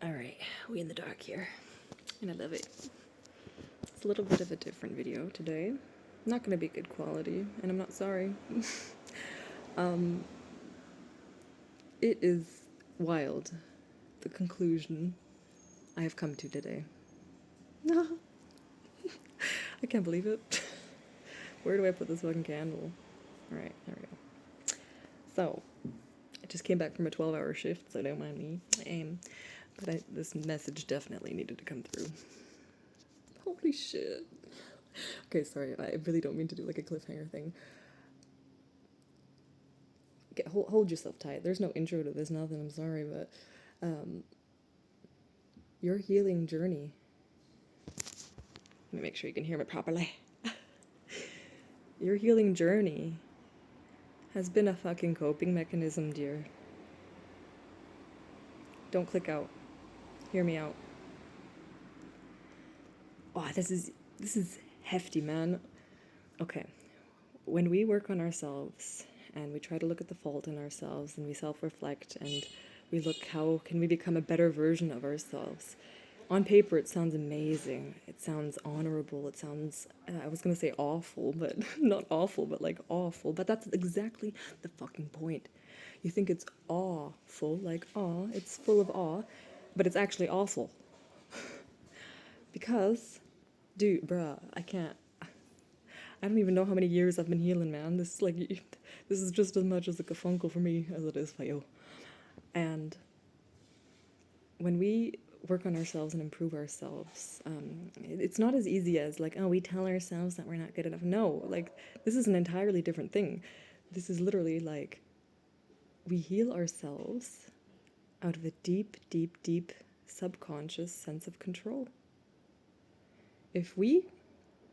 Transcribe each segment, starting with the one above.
Alright, we in the dark here, and I love it. It's a little bit of a different video today. Not gonna be good quality, and I'm not sorry. It is wild, the conclusion I have come to today. No, I can't believe it. Where do I put this fucking candle? Alright, there we go. So, I just came back from a 12-hour shift, so don't mind me. But this message definitely needed to come through. Holy shit. Okay, sorry, I really don't mean to do like a cliffhanger thing. Hold yourself tight. There's no intro to this, nothing, I'm sorry, but your healing journey. Let me make sure you can hear me properly. Your healing journey has been a fucking coping mechanism, dear. Don't click out. Hear me out. Oh, this is hefty, man. Okay. When we work on ourselves and we try to look at the fault in ourselves and we self-reflect and we look how can we become a better version of ourselves. On paper, it sounds amazing. It sounds honorable. It sounds, I was going to say awful, but not awful, but like awful. But that's exactly the fucking point. You think it's awful, like awe, it's full of awe, but it's actually awful. Because, dude, bruh, I don't even know how many years I've been healing, man. This is like, this is just as much as like a funkel for me as it is for you. And when we work on ourselves and improve ourselves, it's not as easy as like, oh, we tell ourselves that we're not good enough. No, like, this is an entirely different thing. This is literally like, we heal ourselves out of a deep, deep, deep subconscious sense of control. If we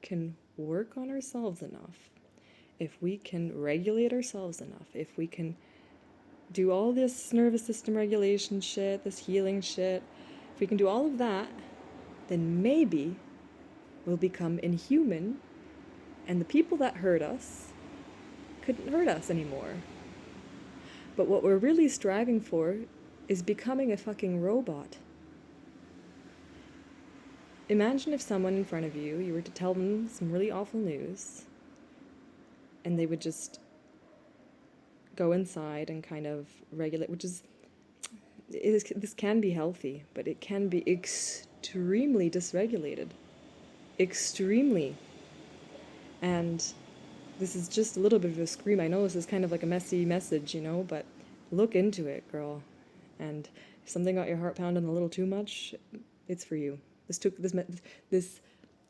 can work on ourselves enough, if we can regulate ourselves enough, if we can do all this nervous system regulation shit, this healing shit, if we can do all of that, then maybe we'll become inhuman and the people that hurt us couldn't hurt us anymore. But what we're really striving for is becoming a fucking robot. Imagine if someone in front of you were to tell them some really awful news, and they would just go inside and kind of regulate, this can be healthy, but it can be extremely dysregulated. Extremely. And this is just a little bit of a scream. I know this is kind of like a messy message, you know, but look into it, girl. And if something got your heart pounding a little too much, it's for you. This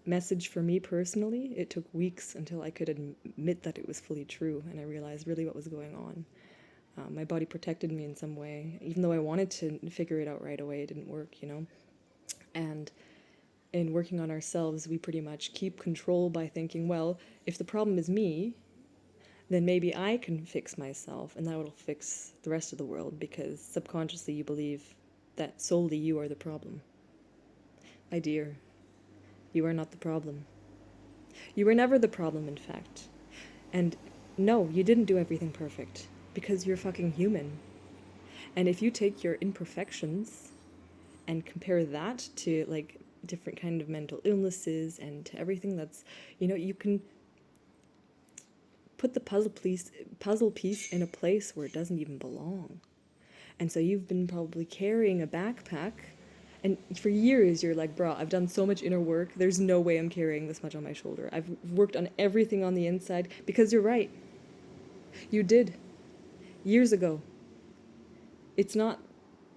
message for me personally, it took weeks until I could admit that it was fully true, and I realized really what was going on. My body protected me in some way, even though I wanted to figure it out right away. It didn't work, you know. And in working on ourselves, we pretty much keep control by thinking, well, if the problem is me, then maybe I can fix myself, and that will fix the rest of the world, because subconsciously you believe that solely you are the problem. My dear, you are not the problem. You were never the problem, in fact. And no, you didn't do everything perfect, because you're fucking human. And if you take your imperfections and compare that to like different kind of mental illnesses and to everything that's, you know, you can put the puzzle piece in a place where it doesn't even belong. And so you've been probably carrying a backpack, and for years you're like, bro, I've done so much inner work, there's no way I'm carrying this much on my shoulder. I've worked on everything on the inside, because you're right. You did. Years ago. It's not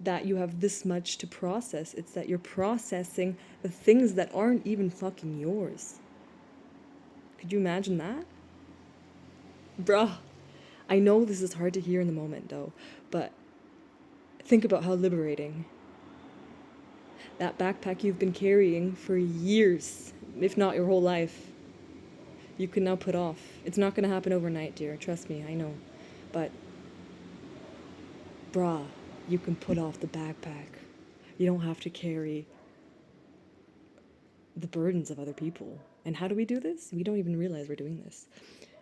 that you have this much to process, it's that you're processing the things that aren't even fucking yours. Could you imagine that? Bruh. I know this is hard to hear in the moment though, but think about how liberating. That backpack you've been carrying for years, if not your whole life, you can now put off. It's not gonna happen overnight, dear. Trust me, I know. But, bruh, you can put off the backpack. You don't have to carry the burdens of other people. And how do we do this? We don't even realize we're doing this.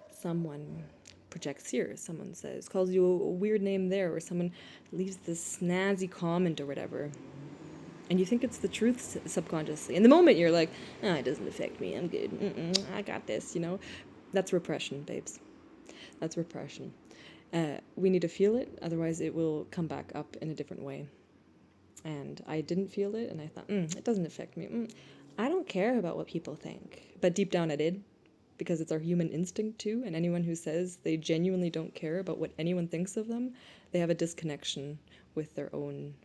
Someone projects here, someone says, calls you a weird name there, or someone leaves this snazzy comment or whatever. And you think it's the truth subconsciously. In the moment, you're like, oh, it doesn't affect me. I'm good. I got this, you know? That's repression, babes. That's repression. We need to feel it, otherwise, it will come back up in a different way. And I didn't feel it, and I thought, it doesn't affect me. I don't care about what people think. But deep down, I did, because it's our human instinct too. And anyone who says they genuinely don't care about what anyone thinks of them, they have a disconnection with their own,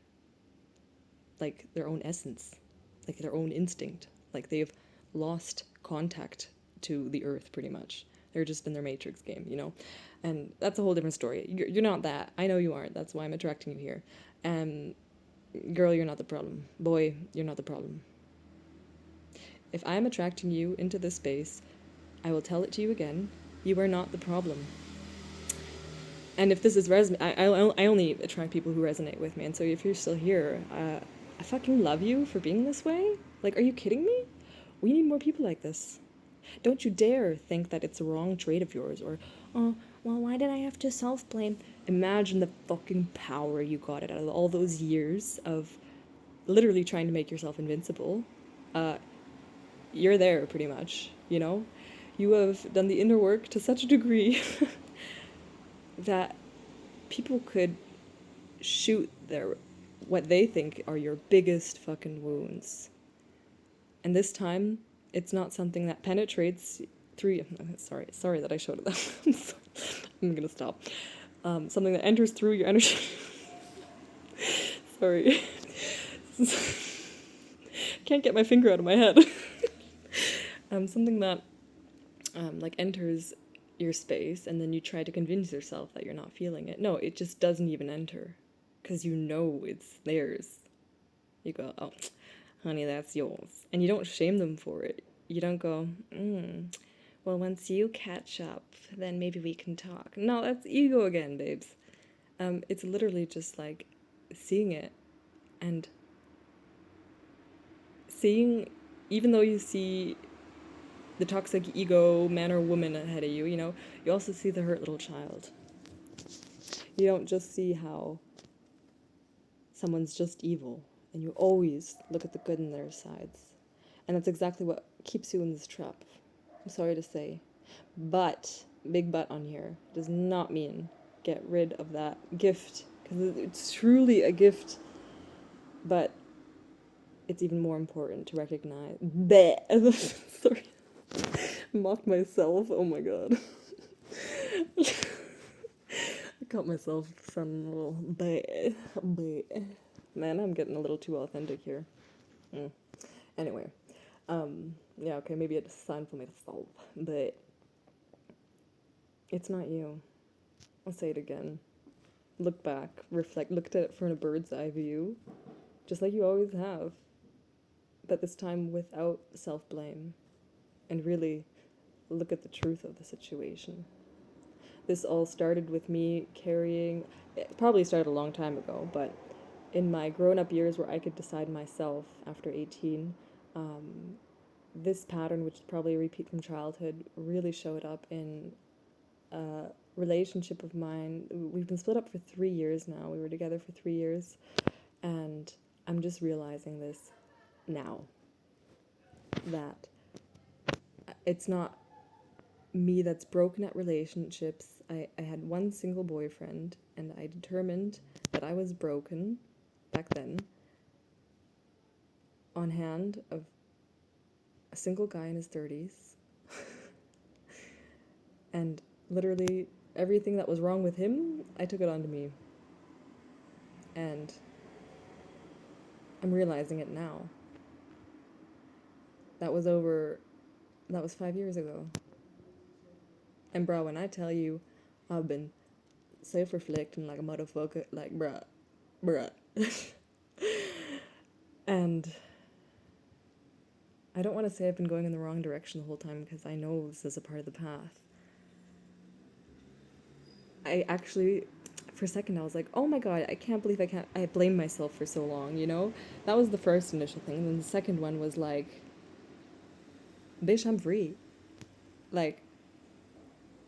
like their own essence, like their own instinct. Like they've lost contact to the earth pretty much. They're just in their Matrix game, you know? And that's a whole different story. You're not that. I know you aren't. That's why I'm attracting you here. Girl, you're not the problem. Boy, you're not the problem. If I'm attracting you into this space, I will tell it to you again. You are not the problem. And if this is I only attract people who resonate with me. And so if you're still here, I fucking love you for being this way. Like, are you kidding me? We need more people like this. Don't you dare think that it's a wrong trait of yours or, oh, well, why did I have to self-blame? Imagine the fucking power you got out of all those years of literally trying to make yourself invincible. You're there pretty much, you know? You have done the inner work to such a degree that people could shoot their what they think are your biggest fucking wounds. And this time, it's not something that penetrates through. Sorry that I showed it. I'm gonna stop. Something that enters through your energy. Sorry. Can't get my finger out of my head. Something that like enters your space, and then you try to convince yourself that you're not feeling it. No, it just doesn't even enter, because you know it's theirs. You go, oh, honey, that's yours. And you don't shame them for it. You don't go, well, once you catch up, then maybe we can talk. No, that's ego again, babes. It's literally just like seeing it and seeing, even though you see the toxic ego man or woman ahead of you, you know, you also see the hurt little child. You don't just see how someone's just evil, and you always look at the good in their sides. And that's exactly what keeps you in this trap. I'm sorry to say. But, big but on here, does not mean get rid of that gift, because it's truly a gift. But it's even more important to recognize. Sorry. Mocked myself. Oh my god. I caught myself sounding a little man, I'm getting a little too authentic here. Anyway, yeah, okay, maybe it's a sign for me to solve, but it's not you. I'll say it again. Look back, reflect, look at it from a bird's eye view, just like you always have, but this time without self-blame, and really look at the truth of the situation. This all started with me carrying, it probably started a long time ago, but in my grown-up years where I could decide myself after 18, this pattern, which is probably a repeat from childhood, really showed up in a relationship of mine. We've been split up for 3 years now. We were together for 3 years, and I'm just realizing this now, that it's not me that's broken at relationships. I had one single boyfriend, and I determined that I was broken back then on hand of a single guy in his 30s. And literally everything that was wrong with him, I took it onto me. And I'm realizing it now. That was 5 years ago. And bro, when I tell you I've been self-reflecting like a motherfucker, like bruh. And I don't want to say I've been going in the wrong direction the whole time, because I know this is a part of the path. I actually, for a second, I was like, oh my god, I can't believe I blamed myself for so long, you know? That was the first initial thing. And then the second one was like, bitch, I'm free. Like,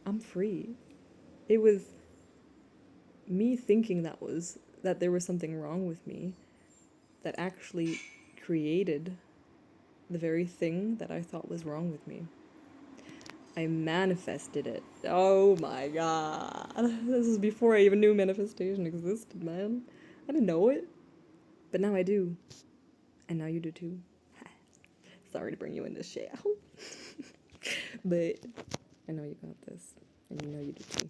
I'm free. It was me thinking that there was something wrong with me that actually created the very thing that I thought was wrong with me. I manifested it. Oh my god. This is before I even knew manifestation existed, man. I didn't know it. But now I do. And now you do too. Sorry to bring you in this shit. But I know you got this. And you know you do too.